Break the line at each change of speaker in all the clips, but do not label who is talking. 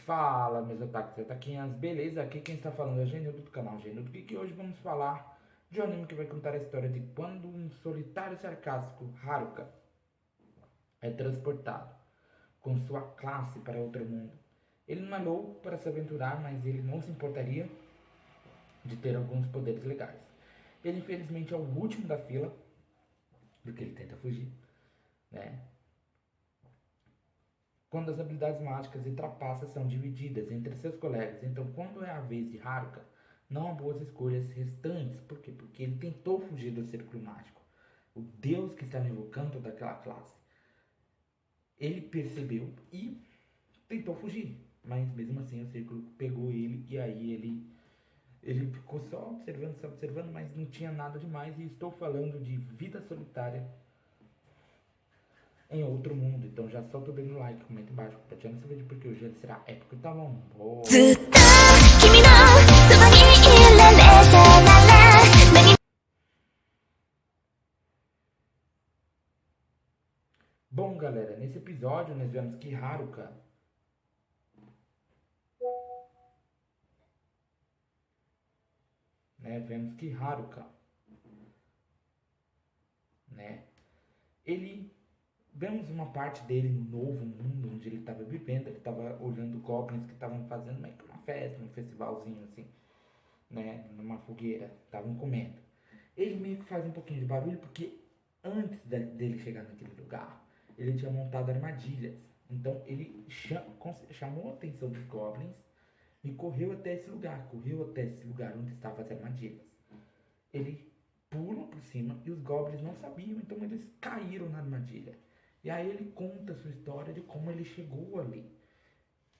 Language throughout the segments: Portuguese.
Fala, meus otakus e otaquinhas, beleza? Aqui quem está falando é o Genudo do canal Genudo Geek e hoje vamos falar de um anime que vai contar a história de quando um solitário e sarcástico Haruka é transportado com sua classe para outro mundo. Ele não é louco para se aventurar, mas ele não se importaria de ter alguns poderes legais. Ele infelizmente é o último da fila, porque ele tenta fugir, né? Quando as habilidades mágicas e trapaças são divididas entre seus colegas. Então, quando é a vez de Haruka, não há boas escolhas restantes. Por quê? Porque ele tentou fugir do círculo mágico. O deus que estava invocando daquela classe. Ele percebeu e tentou fugir. Mas mesmo assim o círculo pegou ele e aí ele ficou só observando, mas não tinha nada demais. E estou falando de Vida Solitária em outro mundo. Então já solta o dedo no like, comenta embaixo, compartilha esse vídeo porque hoje ele será épico. Tá bom? Boa. Bom, galera, nesse episódio nós vemos que Haruka né, ele vemos uma parte dele no novo mundo onde ele estava vivendo. Ele estava olhando goblins que estavam fazendo meio que uma festa, um festivalzinho assim, né, numa fogueira, estavam comendo. Ele meio que faz um pouquinho de barulho porque antes dele chegar naquele lugar, ele tinha montado armadilhas. Então ele chamou a atenção dos goblins e correu até esse lugar onde estavam as armadilhas. Ele pula por cima e os goblins não sabiam, então eles caíram na armadilha. E aí ele conta a sua história de como ele chegou ali.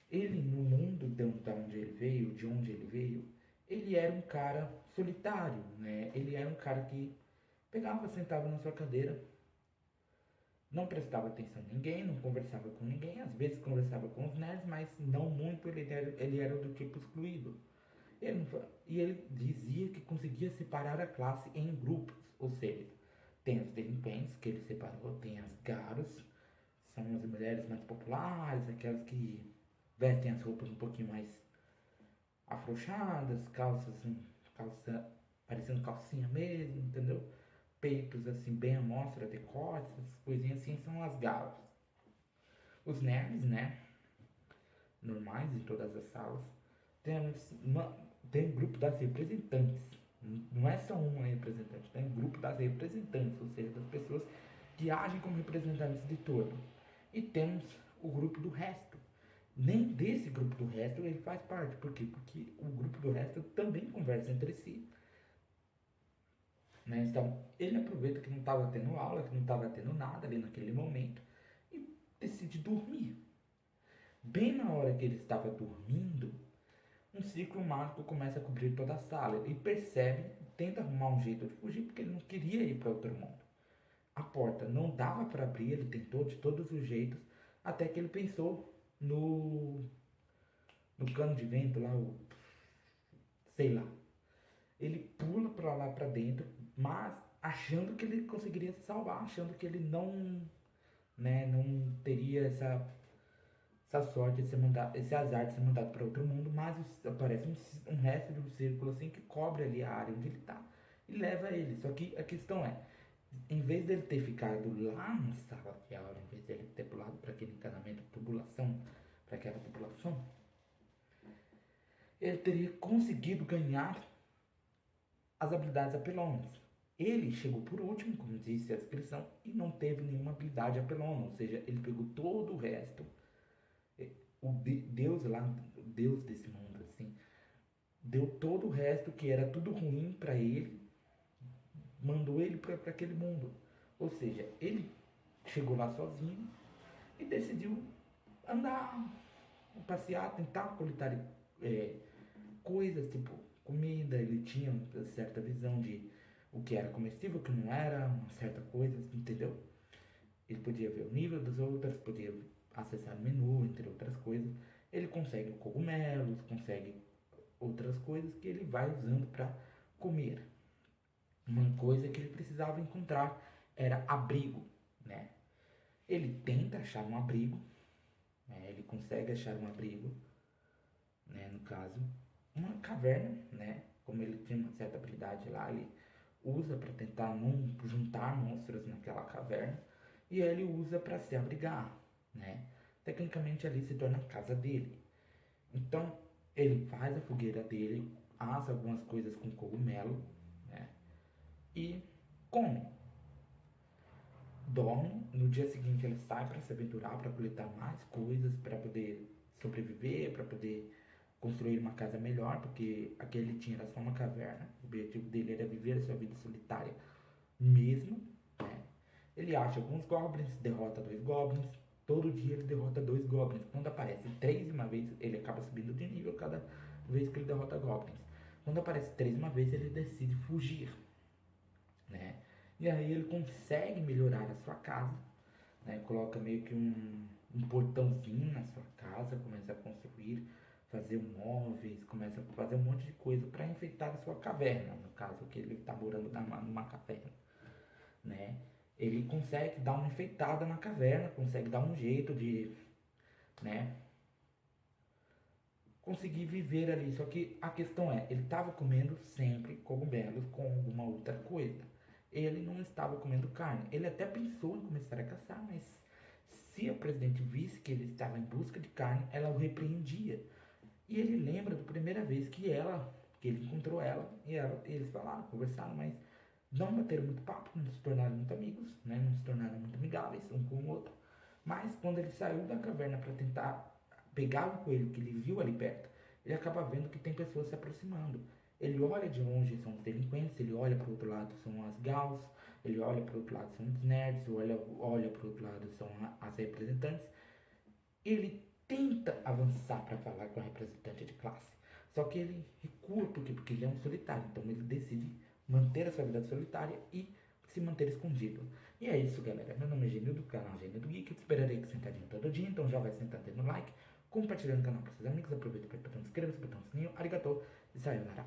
Ele, no mundo de onde ele veio, ele era um cara solitário, né? Ele era um cara que pegava, sentava na sua cadeira, não prestava atenção a ninguém, não conversava com ninguém, às vezes conversava com os nerds, mas não muito. Ele era do tipo excluído. E ele dizia que conseguia separar a classe em grupos, ou seja, tem os delinquentes que ele separou, tem as garos, são as mulheres mais populares, aquelas que vestem as roupas um pouquinho mais afrouxadas, calça parecendo calcinha mesmo, entendeu? Peitos assim bem à mostra, decotes, essas coisinhas assim são as galas. Os nerds, né? Normais em todas as salas. Tem um grupo das representantes. Não é só um representante, tem um grupo das representantes, ou seja, das pessoas que agem como representantes de todo. E temos o grupo do resto. Nem desse grupo do resto ele faz parte. Por quê? Porque o grupo do resto também conversa entre si. Né? Então, ele aproveita que não estava tendo aula, que não estava tendo nada ali naquele momento e decide dormir. Bem na hora que ele estava dormindo, um ciclo mágico começa a cobrir toda a sala. Ele percebe, tenta arrumar um jeito de fugir porque ele não queria ir para outro mundo. A porta não dava para abrir, ele tentou de todos os jeitos, até que ele pensou no cano de vento lá, sei lá. Ele pula para lá para dentro, mas achando que ele conseguiria se salvar, achando que ele não teria essa sorte de ser mandado, esse azar de ser mandado para outro mundo, mas aparece um resto de um círculo assim que cobre ali a área onde ele está e leva ele. Só que a questão é, em vez dele ter ficado lá na sala de aula, em vez dele ter pulado para aquele encanamento, para aquela tubulação, ele teria conseguido ganhar as habilidades apelões. Ele chegou por último, como disse a descrição, e não teve nenhuma habilidade apelona, ou seja, ele pegou todo o resto. O Deus lá, o Deus desse mundo, assim, deu todo o resto que era tudo ruim para ele, mandou ele para aquele mundo. Ou seja, ele chegou lá sozinho e decidiu andar, passear, tentar coletar coisas, tipo comida. Ele tinha uma certa visão de o que era comestível, o que não era, uma certa coisa, entendeu? Ele podia ver o nível das outras, podia acessar o menu, entre outras coisas. Ele consegue cogumelos, consegue outras coisas que ele vai usando para comer. Uma coisa que ele precisava encontrar era abrigo, né? Ele tenta achar um abrigo, né? Ele consegue achar um abrigo, né, no caso, uma caverna, né, como ele tinha uma certa habilidade lá, ele usa para tentar não juntar monstros naquela caverna e ele usa para se abrigar, né? Tecnicamente ali se torna a casa dele. Então ele faz a fogueira dele, assa algumas coisas com cogumelo, né? E come. Dorme, no dia seguinte ele sai para se aventurar, para coletar mais coisas, para poder sobreviver, para poder construir uma casa melhor, porque aquele ele tinha era só uma caverna. O objetivo dele era viver a sua vida solitária mesmo, né? Ele acha alguns goblins, derrota dois goblins. Todo dia ele derrota dois goblins. Quando aparece três uma vez, ele acaba subindo de nível cada vez que ele derrota goblins. Quando aparece três uma vez, ele decide fugir, né? E aí ele consegue melhorar a sua casa, né? Coloca meio que um portãozinho na sua casa, começa a construir, fazer móveis, começa a fazer um monte de coisa para enfeitar a sua caverna, no caso que ele está morando numa caverna, né? Ele consegue dar uma enfeitada na caverna, consegue dar um jeito de, né, conseguir viver ali. Só que a questão é, ele estava comendo sempre cogumelos com alguma outra coisa. Ele não estava comendo carne. Ele até pensou em começar a caçar, mas se a presidente visse que ele estava em busca de carne, ela o repreendia. E ele lembra da primeira vez que ele encontrou ela, e eles falaram, conversaram, mas não bateram muito papo, não se tornaram muito amigos, né? Não se tornaram muito amigáveis um com o outro. Mas quando ele saiu da caverna para tentar pegar o coelho que ele viu ali perto, ele acaba vendo que tem pessoas se aproximando. Ele olha de longe, são os delinquentes, ele olha para o outro lado, são as gals, ele olha para o outro lado, são os nerds, olha para o outro lado, são as representantes. Ele tenta avançar para falar com a representante de classe, só que ele recua porque ele é um solitário, então ele decide manter a sua vida solitária e se manter escondido. E é isso, galera. Meu nome é Gênio do canal Gênio do Geek. Eu te esperarei aqui sentadinho todo dia, então já vai sentando no like, compartilhando o canal para seus amigos. Aproveita para apertar o inscreva-se, apertar o sininho. Arigatou e sayonara.